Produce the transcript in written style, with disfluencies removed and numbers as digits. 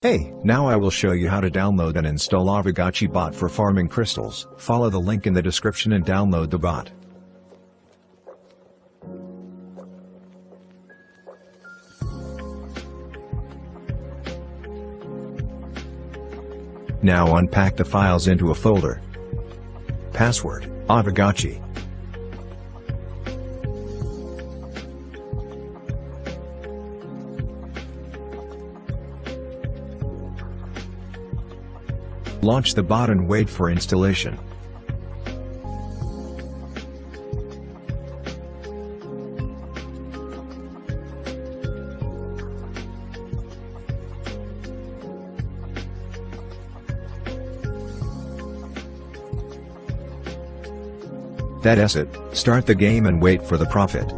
Hey, now I will show you how to download and install Aavegotchi bot for farming crystals. Follow the link in the description and download the bot. Now unpack the files into a folder. Password, Aavegotchi. Launch the bot and wait for installation. That's it, start the game and wait for the profit.